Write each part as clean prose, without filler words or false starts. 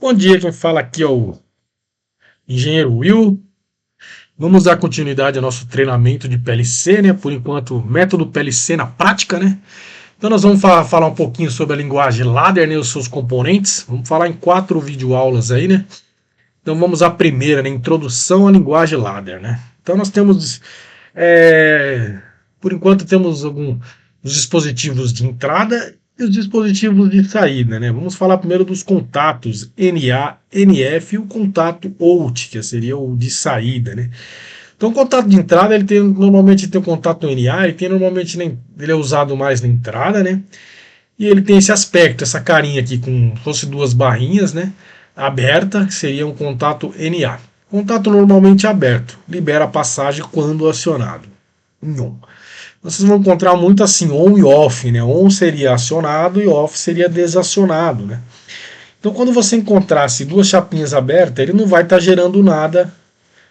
Bom dia, quem fala aqui é o engenheiro Will. Vamos dar continuidade ao nosso treinamento de PLC, né? Por enquanto, método PLC na prática, né? Então nós vamos falar um pouquinho sobre a linguagem ladder, né? Os seus componentes. Vamos falar em 4 videoaulas aí, né? Então vamos à primeira, né? Introdução à linguagem ladder, né? Então nós temos, por enquanto temos alguns dispositivos de entrada e os dispositivos de saída, né? Vamos falar primeiro dos contatos NA, NF e o contato OUT, que seria o de saída, né? Então o contato de entrada, normalmente tem o contato NA, ele é usado mais na entrada, né? E ele tem esse aspecto, essa carinha aqui com fosse 2 barrinhas, né? Aberta, que seria um contato NA. Contato normalmente aberto, libera a passagem quando acionado. Em on. Vocês vão encontrar muito assim, on e off, né? On seria acionado e off seria desacionado, né? Então quando você encontrasse 2 chapinhas abertas, ele não vai estar gerando nada,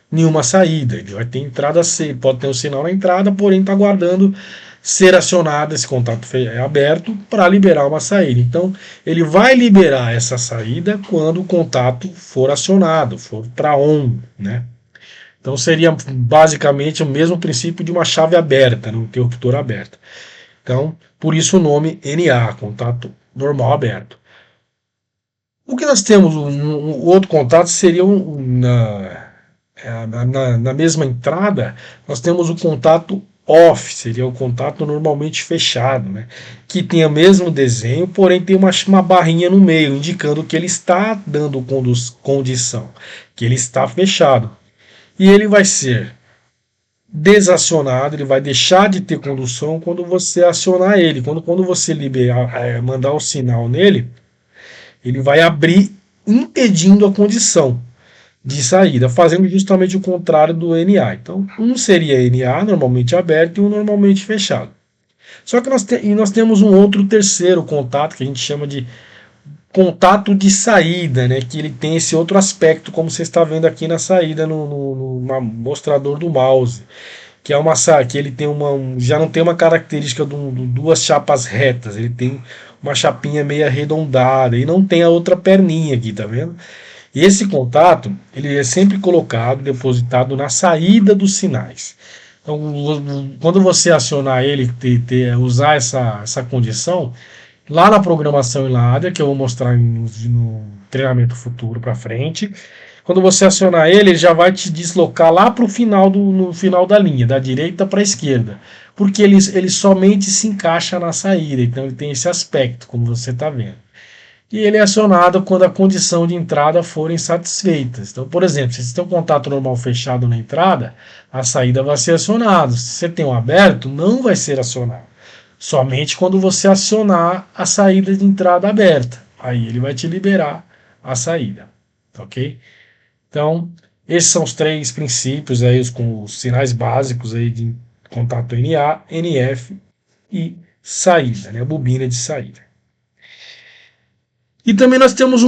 nenhuma saída. Ele vai ter entrada C, pode ter um sinal na entrada, porém está guardando ser acionado esse contato aberto para liberar uma saída. Então ele vai liberar essa saída quando o contato for acionado, for para on, né? Então seria basicamente o mesmo princípio de uma chave aberta, um interruptor aberto. Então, por isso o nome NA, contato normal aberto. O que nós temos, um outro contato seria na mesma entrada, nós temos o contato off, seria o contato normalmente fechado, né? Que tem o mesmo desenho, porém tem uma barrinha no meio, indicando que ele está dando condição, que ele está fechado. E ele vai ser desacionado, ele vai deixar de ter condução quando você acionar ele. Quando você mandar o sinal nele, ele vai abrir impedindo a condição de saída, fazendo justamente o contrário do NA. Então, um seria NA, normalmente aberto, e um normalmente fechado. Só que nós temos um outro terceiro contato, que a gente chama de contato de saída, né? Que ele tem esse outro aspecto, como você está vendo aqui na saída no mostrador do mouse, que é que ele tem já não tem uma característica de 2 chapas retas, ele tem uma chapinha meio arredondada e não tem a outra perninha aqui, tá vendo? E esse contato ele é sempre colocado, depositado na saída dos sinais. Então, quando você acionar ele, usar essa condição, lá na programação em ladder, que eu vou mostrar no treinamento futuro para frente, quando você acionar ele já vai te deslocar lá para o final, no final da linha, da direita para a esquerda, porque ele somente se encaixa na saída, então ele tem esse aspecto, como você está vendo. E ele é acionado quando a condição de entrada forem satisfeitas. Então, por exemplo, se você tem um contato normal fechado na entrada, a saída vai ser acionada. Se você tem um aberto, não vai ser acionado. Somente quando você acionar a saída de entrada aberta. Aí ele vai te liberar a saída. Ok? Então, esses são os 3 princípios aí, com os sinais básicos aí de contato NA, NF e saída, né? A bobina de saída. E também nós temos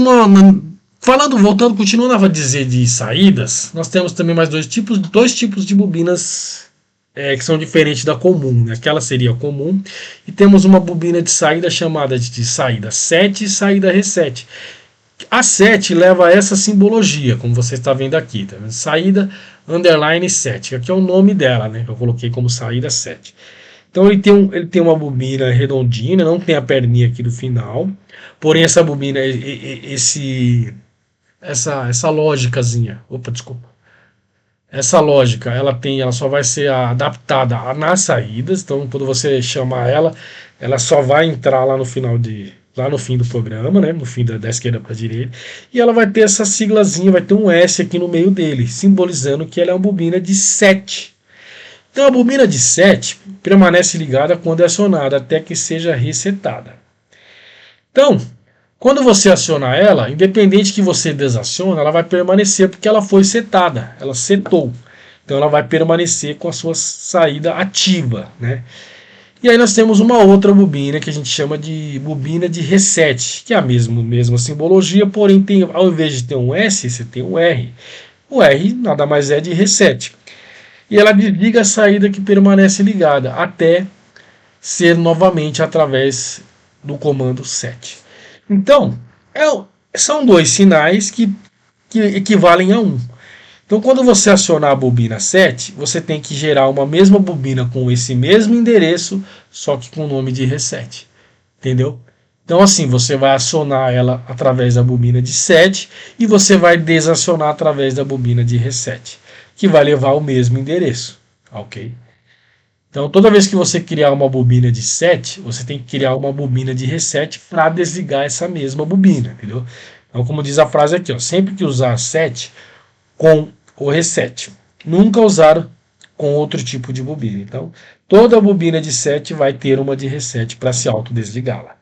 continuando a dizer de saídas, nós temos também mais dois tipos de bobinas que são diferentes da comum, né? Aquela seria comum, e temos uma bobina de saída chamada de saída 7 e saída reset. A 7 leva a essa simbologia, como você está vendo aqui, tá vendo? Saída underline 7, aqui é o nome dela, né? Eu coloquei como saída 7. Então ele tem uma bobina redondinha, não tem a perninha aqui do final, porém essa bobina, essa lógicazinha, essa lógica, ela só vai ser adaptada nas saídas. Então, quando você chamar ela só vai entrar lá no fim do programa, né? No fim da esquerda para a direita. E ela vai ter essa siglazinha, vai ter um S aqui no meio dele, simbolizando que ela é uma bobina de 7. Então, a bobina de 7 permanece ligada quando é acionada, até que seja resetada. Então, quando você acionar ela, independente que você desacione, ela vai permanecer porque ela foi setada, ela setou. Então ela vai permanecer com a sua saída ativa, né? E aí nós temos uma outra bobina que a gente chama de bobina de reset, que é a mesma simbologia, porém ao invés de ter um S, você tem um R. O R nada mais é de reset. E ela desliga a saída que permanece ligada até ser novamente através do comando set. Então, São dois sinais que equivalem a um. Então, quando você acionar a bobina 7, você tem que gerar uma mesma bobina com esse mesmo endereço, só que com o nome de reset. Entendeu? Então, assim, você vai acionar ela através da bobina de set e você vai desacionar através da bobina de reset, que vai levar o mesmo endereço. Ok? Então, toda vez que você criar uma bobina de set, você tem que criar uma bobina de reset para desligar essa mesma bobina. Entendeu? Então, como diz a frase aqui, ó, sempre que usar set com o reset. Nunca usar com outro tipo de bobina. Então, toda bobina de set vai ter uma de reset para se autodesligá-la.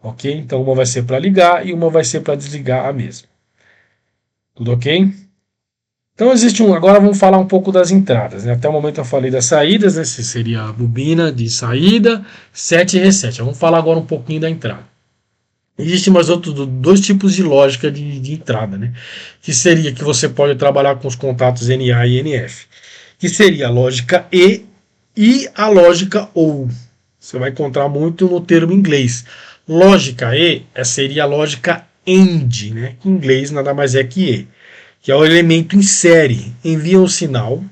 Ok? Então, uma vai ser para ligar e uma vai ser para desligar a mesma. Tudo ok? Então, existe um. Agora vamos falar um pouco das entradas. Né? Até o momento eu falei das saídas, né? Se seria a bobina de saída, set e reset. Vamos falar agora um pouquinho da entrada. Existem mais outros dois tipos de lógica de entrada, né? Que seria que você pode trabalhar com os contatos NA e NF, que seria a lógica e a lógica OU. Você vai encontrar muito no termo inglês. Lógica seria a lógica AND, né? Que em inglês nada mais é que é o elemento em série, envia um sinal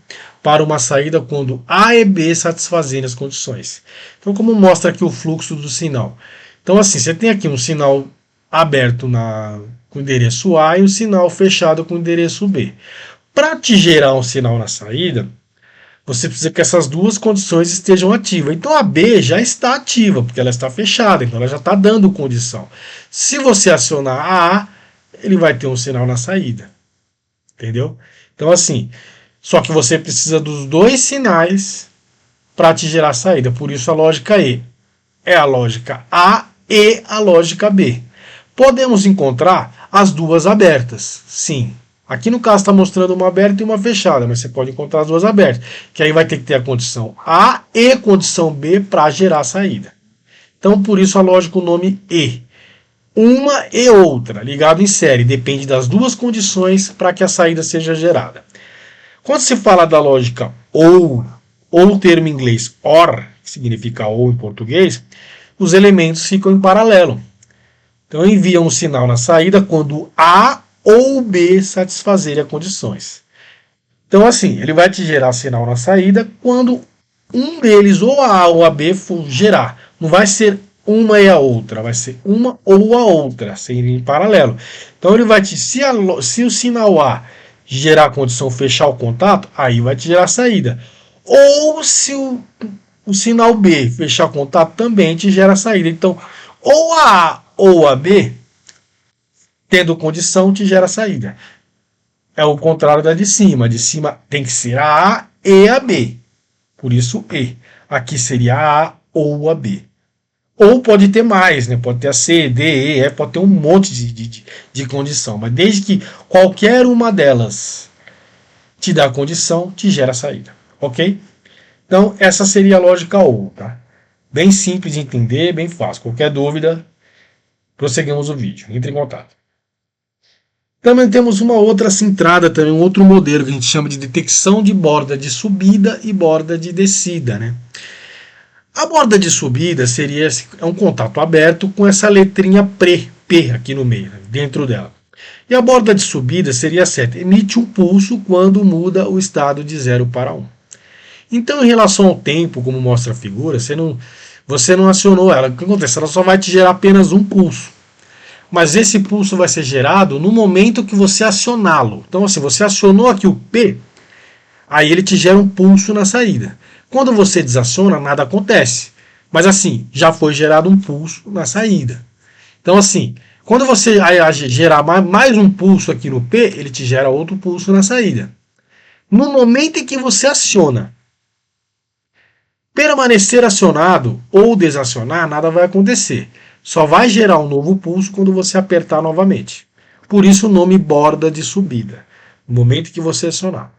para uma saída quando A e B satisfazerem as condições. Então, como mostra aqui o fluxo do sinal? Então, assim, você tem aqui um sinal aberto com o endereço A e um sinal fechado com o endereço B. Para te gerar um sinal na saída, você precisa que essas duas condições estejam ativas. Então, a B já está ativa, porque ela está fechada, então ela já está dando condição. Se você acionar a A, ele vai ter um sinal na saída. Entendeu? Então, assim, só que você precisa dos dois sinais para te gerar a saída. Por isso, a lógica E é a lógica A e a lógica B. Podemos encontrar as duas abertas, sim. Aqui no caso está mostrando uma aberta e uma fechada, mas você pode encontrar as duas abertas, que aí vai ter que ter a condição A e condição B para gerar a saída. Então, por isso a lógica, o nome E. Uma e outra, ligado em série, depende das duas condições para que a saída seja gerada. Quando se fala da lógica ou o termo em inglês OR, que significa ou em português, os elementos ficam em paralelo. Então envia um sinal na saída quando A ou B satisfazerem as condições. Então assim, ele vai te gerar sinal na saída quando um deles, ou a A ou a B, for gerar. Não vai ser uma e a outra, vai ser uma ou a outra, serem em paralelo. Então ele vai te, se o sinal A gerar a condição fechar o contato, aí vai te gerar a saída. Ou se o sinal B fechar o contato, também te gera a saída. Então, ou a A ou a B, tendo condição, te gera a saída. É o contrário da de cima. A de cima tem que ser a A e a B. Por isso, E. Aqui seria a A ou a B. Ou pode ter mais, né? Pode ter a C, D, E, F, pode ter um monte de condição. Mas desde que qualquer uma delas te dá condição, te gera a saída. Ok? Então, essa seria a lógica OU. Tá? Bem simples de entender, bem fácil. Qualquer dúvida, prosseguimos o vídeo. Entre em contato. Também temos uma outra centrada, também um outro modelo que a gente chama de detecção de borda de subida e borda de descida, né? A borda de subida é um contato aberto com essa letrinha P aqui no meio, né, dentro dela. E a borda de subida seria certa, emite um pulso quando muda o estado de 0 para 1. Então, em relação ao tempo, como mostra a figura, você não acionou ela. O que acontece? Ela só vai te gerar apenas um pulso. Mas esse pulso vai ser gerado no momento que você acioná-lo. Então, assim, você acionou aqui o P, aí ele te gera um pulso na saída. Quando você desaciona, nada acontece. Mas assim, já foi gerado um pulso na saída. Então, assim, quando você gerar mais um pulso aqui no P, ele te gera outro pulso na saída. No momento em que você aciona, permanecer acionado ou desacionar, nada vai acontecer. Só vai gerar um novo pulso quando você apertar novamente. Por isso o nome borda de subida, no momento que você acionar.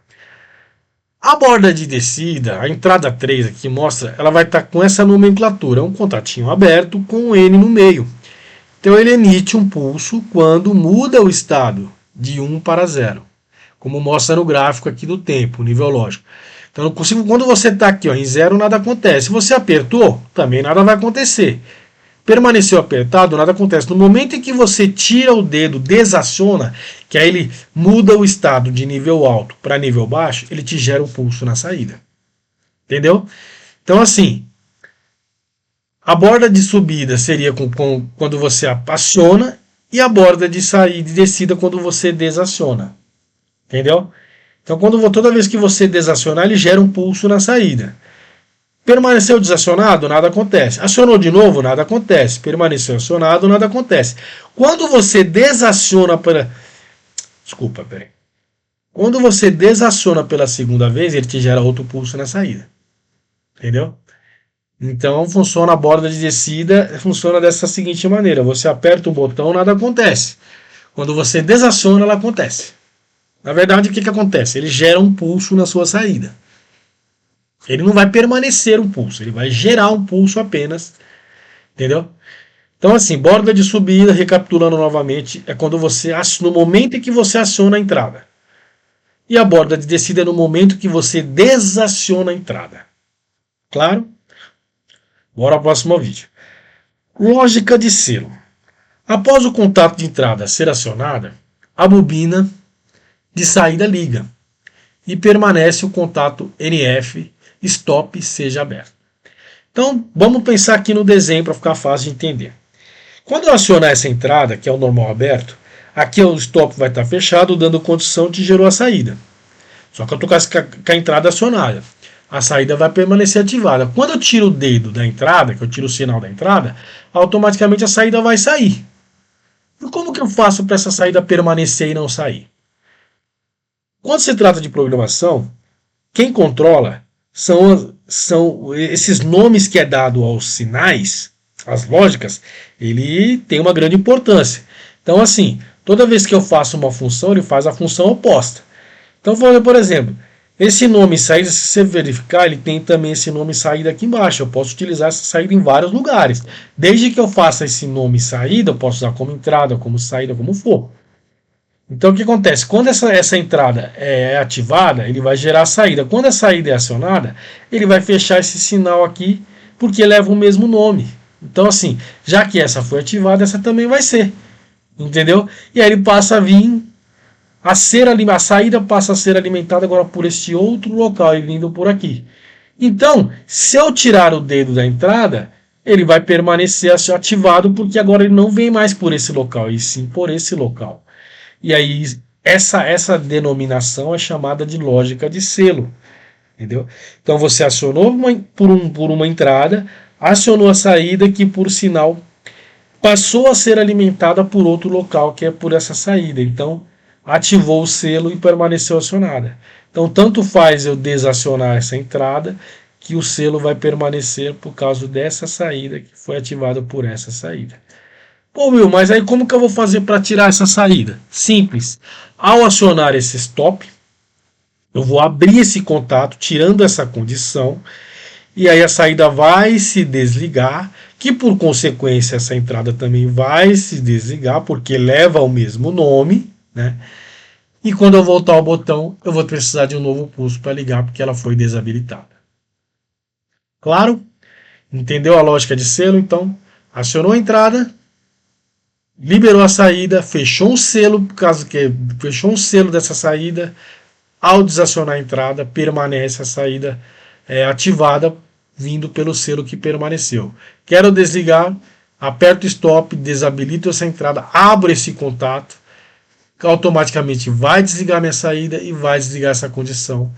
A borda de descida, a entrada 3 aqui mostra, ela vai estar com essa nomenclatura, um contatinho aberto com um N no meio. Então ele emite um pulso quando muda o estado de 1 para 0, como mostra no gráfico aqui do tempo, nível lógico. Então quando você está aqui em 0, nada acontece. Se você apertou, também nada vai acontecer. Permaneceu apertado, nada acontece. No momento em que você tira o dedo, desaciona, que aí ele muda o estado de nível alto para nível baixo, ele te gera um pulso na saída. Entendeu? Então, assim, a borda de subida seria quando você aciona e a borda de saída e descida quando você desaciona. Entendeu? Então, toda vez que você desacionar, ele gera um pulso na saída. Permaneceu desacionado, nada acontece. Acionou de novo, nada acontece. Permaneceu acionado, nada acontece. Quando você desaciona pela. Desculpa, peraí. Quando você desaciona pela segunda vez, ele te gera outro pulso na saída. Entendeu? Então funciona a borda de descida, funciona dessa seguinte maneira. Você aperta o botão, nada acontece. Quando você desaciona, ela acontece. Na verdade, o que acontece? Ele gera um pulso na sua saída. Ele não vai permanecer um pulso, ele vai gerar um pulso apenas. Entendeu? Então, assim, borda de subida, recapitulando novamente, é quando você, no momento em que você aciona a entrada. E a borda de descida é no momento que você desaciona a entrada. Claro? Bora ao próximo vídeo. Lógica de selo. Após o contato de entrada ser acionada, a bobina de saída liga e permanece o contato NF stop seja aberto. Então, vamos pensar aqui no desenho para ficar fácil de entender. Quando eu acionar essa entrada, que é o normal aberto, aqui o stop vai estar fechado, dando condição de gerar a saída. Só que eu estou com a entrada acionada. A saída vai permanecer ativada. Quando eu tiro o dedo da entrada, que eu tiro o sinal da entrada, automaticamente a saída vai sair. E como que eu faço para essa saída permanecer e não sair? Quando se trata de programação, quem controla são esses nomes que é dado aos sinais, as lógicas, ele tem uma grande importância. Então, assim, toda vez que eu faço uma função, ele faz a função oposta. Então, por exemplo, esse nome saída, se você verificar, ele tem também esse nome saída aqui embaixo. Eu posso utilizar essa saída em vários lugares. Desde que eu faça esse nome saída, eu posso usar como entrada, como saída, como for. Então o que acontece? Quando essa entrada é ativada, ele vai gerar a saída. Quando a saída é acionada, ele vai fechar esse sinal aqui, porque leva o mesmo nome. Então assim, já que essa foi ativada, essa também vai ser. Entendeu? E aí ele passa a vir a saída passa a ser alimentada agora por este outro local e vindo por aqui. Então, se eu tirar o dedo da entrada, ele vai permanecer ativado porque agora ele não vem mais por esse local, e sim por esse local. E aí essa denominação é chamada de lógica de selo. Entendeu? Então você acionou por uma entrada, acionou a saída que por sinal passou a ser alimentada por outro local que é por essa saída. Então ativou o selo e permaneceu acionada. Então, tanto faz eu desacionar essa entrada, que o selo vai permanecer por causa dessa saída que foi ativada por essa saída. Pô, Will, mas aí como que eu vou fazer para tirar essa saída? Simples. Ao acionar esse stop, eu vou abrir esse contato, tirando essa condição, e aí a saída vai se desligar, que por consequência essa entrada também vai se desligar, porque leva ao mesmo nome, né? E quando eu voltar ao botão, eu vou precisar de um novo pulso para ligar, porque ela foi desabilitada. Claro? Entendeu a lógica de selo? Então, acionou a entrada, liberou a saída, fechou um selo, por causa que fechou um selo dessa saída. Ao desacionar a entrada, permanece a saída ativada, vindo pelo selo que permaneceu. Quero desligar, aperto stop, desabilito essa entrada, abro esse contato, automaticamente vai desligar minha saída e vai desligar essa condição.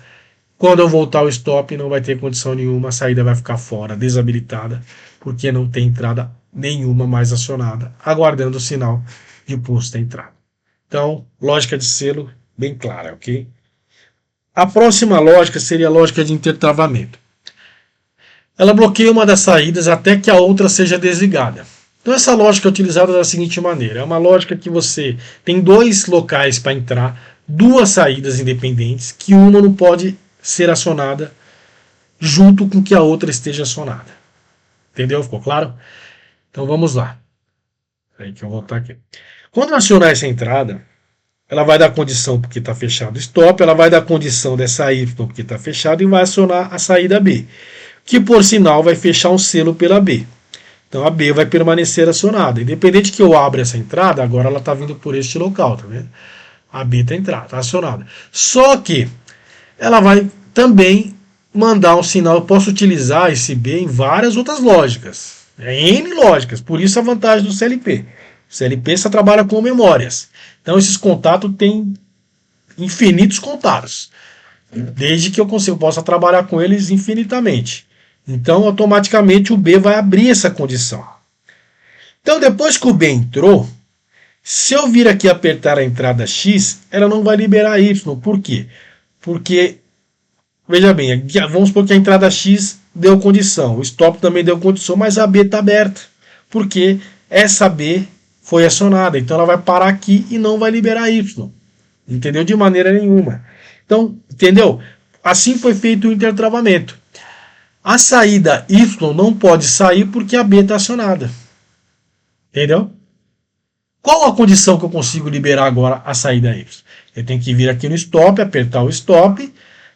Quando eu voltar ao stop, não vai ter condição nenhuma, a saída vai ficar fora, desabilitada, porque não tem entrada nenhuma mais acionada, aguardando o sinal de pulso da entrada. Então, lógica de selo bem clara, ok? A próxima lógica seria a lógica de intertravamento. Ela bloqueia uma das saídas até que a outra seja desligada. Então essa lógica é utilizada da seguinte maneira. É uma lógica que você tem dois locais para entrar, duas saídas independentes, que uma não pode ser acionada junto com que a outra esteja acionada. Entendeu? Ficou claro? Então vamos lá. Aí que eu vou voltar aqui. Quando eu acionar essa entrada, ela vai dar condição porque está fechado stop, ela vai dar condição dessa Y porque está fechado e vai acionar a saída B, que por sinal vai fechar um selo pela B. Então a B vai permanecer acionada. Independente que eu abra essa entrada, agora ela está vindo por este local, tá vendo? A B está entrada, está acionada. Só que ela vai também mandar um sinal. Eu posso utilizar esse B em várias outras lógicas. N lógicas. Por isso a vantagem do CLP. O CLP só trabalha com memórias. Então esses contatos têm infinitos contatos. Desde que eu possa trabalhar com eles infinitamente. Então automaticamente o B vai abrir essa condição. Então depois que o B entrou, se eu vir aqui apertar a entrada X, ela não vai liberar Y. Por quê? Porque, veja bem, vamos supor que a entrada X deu condição, o stop também deu condição, mas a B está aberta. Porque essa B foi acionada, então ela vai parar aqui e não vai liberar Y. Entendeu? De maneira nenhuma. Então, entendeu? Assim foi feito o intertravamento. A saída Y não pode sair porque a B está acionada. Entendeu? Qual a condição que eu consigo liberar agora a saída Y? Eu tenho que vir aqui no stop, apertar o stop,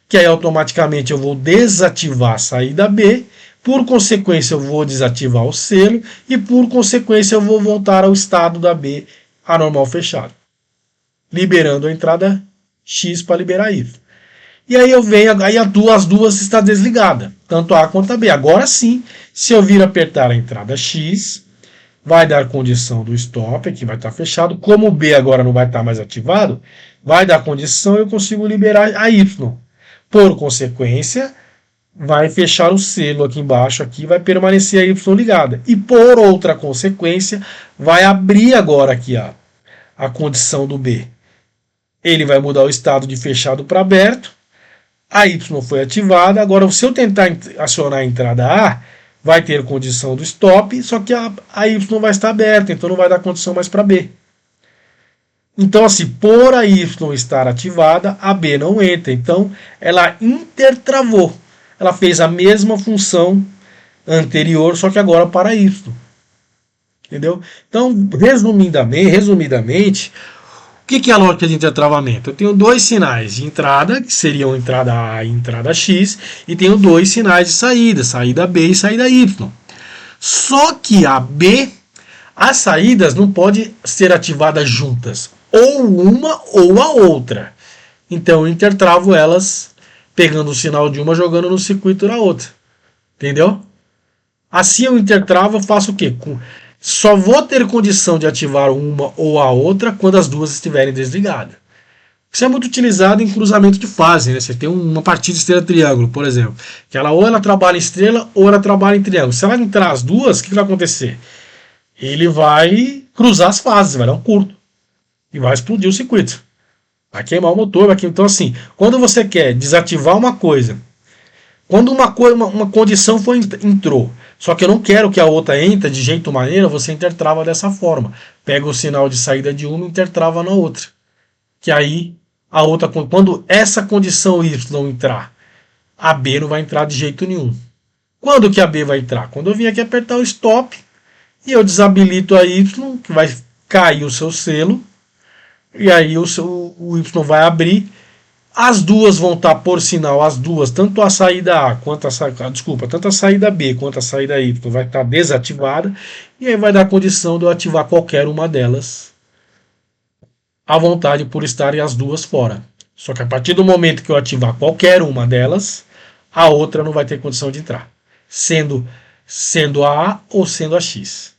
que aí automaticamente eu vou desativar a saída B, por consequência eu vou desativar o selo e por consequência eu vou voltar ao estado da B anormal fechado, liberando a entrada X para liberar Y. E aí eu venho, aí as duas está desligada, tanto A quanto a B. Agora sim, se eu vir apertar a entrada X, vai dar condição do stop, aqui vai estar fechado. Como o B agora não vai estar mais ativado, vai dar condição e eu consigo liberar a Y. Por consequência, vai fechar o selo aqui embaixo, aqui vai permanecer a Y ligada. E por outra consequência, vai abrir agora aqui a condição do B. Ele vai mudar o estado de fechado para aberto. A Y foi ativada. Agora, se eu tentar acionar a entrada A, vai ter condição do stop, só que a Y vai estar aberta, então não vai dar condição mais para B. Então, assim, por a Y estar ativada, a B não entra. Então, ela intertravou. Ela fez a mesma função anterior, só que agora para Y. Entendeu? Então, resumidamente, o que é a lógica de intertravamento? Eu tenho dois sinais de entrada, que seriam entrada A e entrada X, e tenho dois sinais de saída, saída B e saída Y. Só que as saídas não podem ser ativadas juntas, ou uma ou a outra. Então eu intertravo elas, pegando o sinal de uma, jogando no circuito da outra. Entendeu? Assim eu intertravo, eu faço o quê? Só vou ter condição de ativar uma ou a outra quando as duas estiverem desligadas. Isso é muito utilizado em cruzamento de fase, né? Você tem uma partida estrela-triângulo, por exemplo, que ou ela trabalha em estrela ou ela trabalha em triângulo. Se ela entrar as duas, o que vai acontecer? Ele vai cruzar as fases, vai dar um curto e vai explodir o circuito. Vai queimar o motor, Então, assim, quando você quer desativar uma coisa, quando uma condição entrou, só que eu não quero que a outra entre de jeito maneira, você intertrava dessa forma. Pega o sinal de saída de uma e intertrava na outra. Que aí, a outra, quando essa condição Y entrar, a B não vai entrar de jeito nenhum. Quando que a B vai entrar? Quando eu vim aqui apertar o stop e eu desabilito a Y, que vai cair o seu selo, e aí o Y vai abrir. As duas vão estar por sinal, tanto a saída A quanto tanto a saída B quanto a saída Y vai estar desativada, e aí vai dar condição de eu ativar qualquer uma delas à vontade por estarem as duas fora. Só que a partir do momento que eu ativar qualquer uma delas, a outra não vai ter condição de entrar, sendo a A ou sendo a X.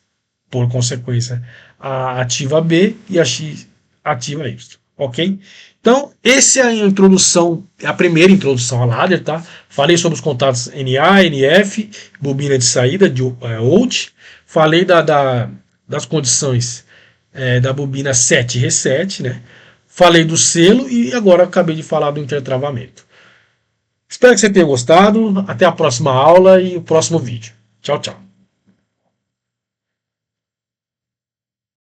Por consequência, a ativa B e a X ativa Y. Ok? Então, essa é a introdução, a primeira introdução à ladder, tá? Falei sobre os contatos NA, NF, bobina de saída, de out. Falei das condições da bobina 7 reset, né? Falei do selo e agora acabei de falar do intertravamento. Espero que você tenha gostado. Até a próxima aula e o próximo vídeo. Tchau, tchau.